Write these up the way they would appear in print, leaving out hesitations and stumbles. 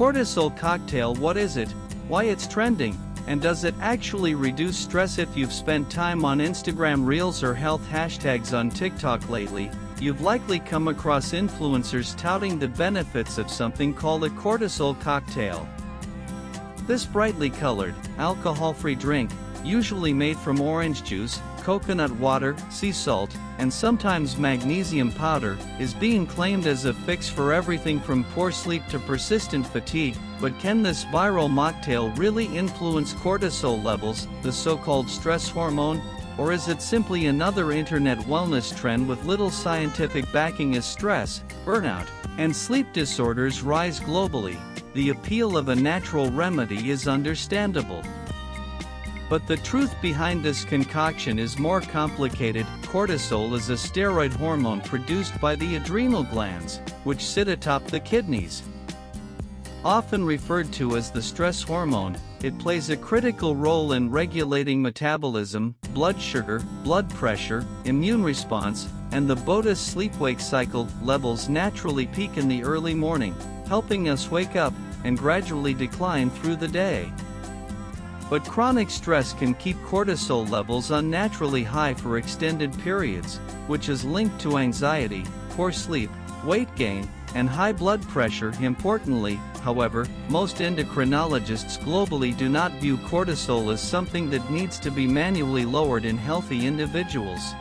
cortisol cocktail, what is it, why it's trending, and does it actually reduce stress? If you've spent time on Instagram Reels or health hashtags on TikTok lately, you've likely come across influencers touting the benefits of something called a cortisol cocktail. This brightly colored, alcohol-free drink, usually made from orange juice, coconut water, sea salt, and sometimes magnesium powder, is being claimed as a fix for everything from poor sleep to persistent fatigue. But can this viral mocktail really influence cortisol levels, the so-called stress hormone? Or is it simply another internet wellness trend with little scientific backing as stress, burnout, and sleep disorders rise globally? The appeal of a natural remedy is understandable. But the truth behind this concoction is more complicated. Cortisol is a steroid hormone produced by the adrenal glands, which sit atop the kidneys. Often referred to as the stress hormone, it plays a critical role in regulating metabolism, blood sugar, blood pressure, immune response, and the body's sleep-wake cycle. Levels naturally peak in the early morning, helping us wake up, and gradually decline through the day. But chronic stress can keep cortisol levels unnaturally high for extended periods, which is linked to anxiety, poor sleep, weight gain, and high blood pressure. Importantly, however, most endocrinologists globally do not view cortisol as something that needs to be manually lowered in healthy individuals.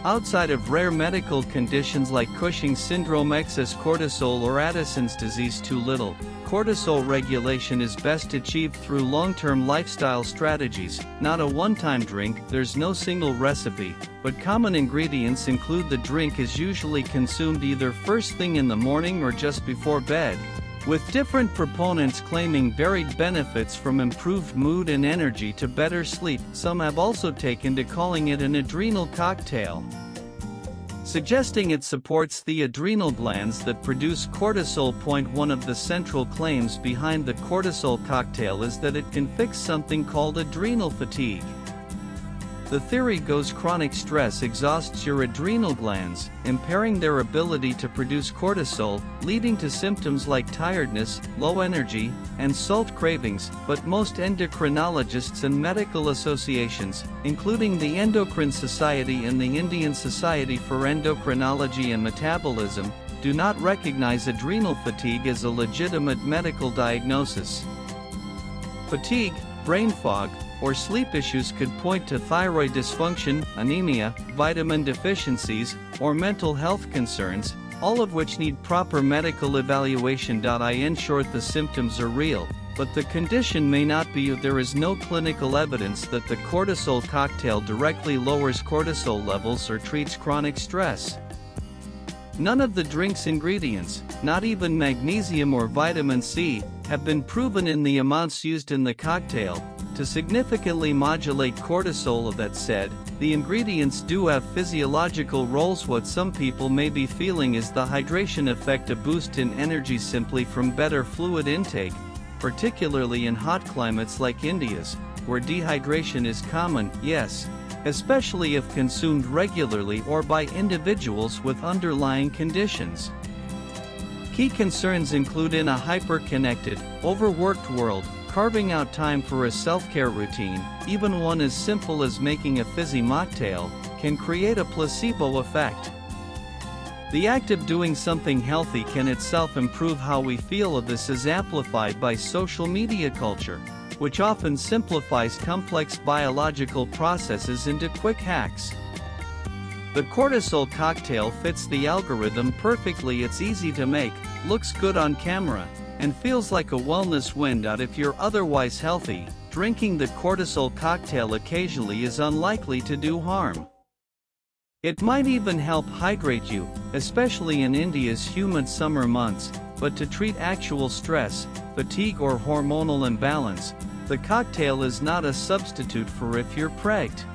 Outside of rare medical conditions like Cushing's syndrome, excess cortisol, or Addison's disease, too little cortisol regulation is best achieved through long-term lifestyle strategies, not a one-time drink. There's no single recipe, but common ingredients include: the drink is usually consumed either first thing in the morning or just before bed, with different proponents claiming varied benefits from improved mood and energy to better sleep. Some have also taken to calling it an adrenal cocktail, suggesting it supports the adrenal glands that produce cortisol. One of the central claims behind the cortisol cocktail is that it can fix something called adrenal fatigue. The theory goes chronic stress exhausts your adrenal glands, impairing their ability to produce cortisol, leading to symptoms like tiredness, low energy, and salt cravings. But most endocrinologists and medical associations, including the Endocrine Society and the Indian Society for Endocrinology and Metabolism, do not recognize adrenal fatigue as a legitimate medical diagnosis. Fatigue, brain fog, or sleep issues could point to thyroid dysfunction, anemia, vitamin deficiencies, or mental health concerns, all of which need proper medical evaluation. In short, the symptoms are real, but the condition may not be. There is no clinical evidence that the cortisol cocktail directly lowers cortisol levels or treats chronic stress. None of the drink's ingredients, not even magnesium or vitamin C, have been proven in the amounts used in the cocktail to significantly modulate cortisol. That said, the ingredients do have physiological roles. What some people may be feeling is the hydration effect, a boost in energy simply from better fluid intake, particularly in hot climates like India's, where dehydration is common. Yes, especially if consumed regularly or by individuals with underlying conditions. Key concerns include: in a hyper-connected, overworked world, carving out time for a self-care routine, even one as simple as making a fizzy mocktail, can create a placebo effect. The act of doing something healthy can itself improve how we feel. This is amplified by social media culture, which often simplifies complex biological processes into quick hacks. The cortisol cocktail fits the algorithm perfectly. It's easy to make, looks good on camera, and feels like a wellness win. If you're otherwise healthy, drinking the cortisol cocktail occasionally is unlikely to do harm. It might even help hydrate you, especially in India's humid summer months. But to treat actual stress, fatigue, or hormonal imbalance, the cocktail is not a substitute for if you're pregged,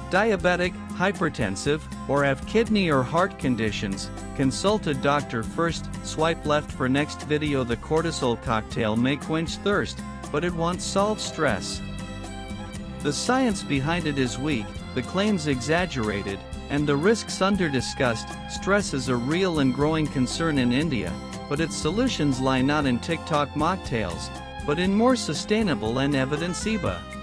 diabetic, hypertensive, or have kidney or heart conditions. Consult a doctor first. Swipe left for next video. The cortisol cocktail may quench thirst, but it won't solve stress. The science behind it is weak, the claims exaggerated, and the risks under-discussed. Stress is a real and growing concern in India, but its solutions lie not in TikTok mocktails, but in more sustainable and evidence EBA.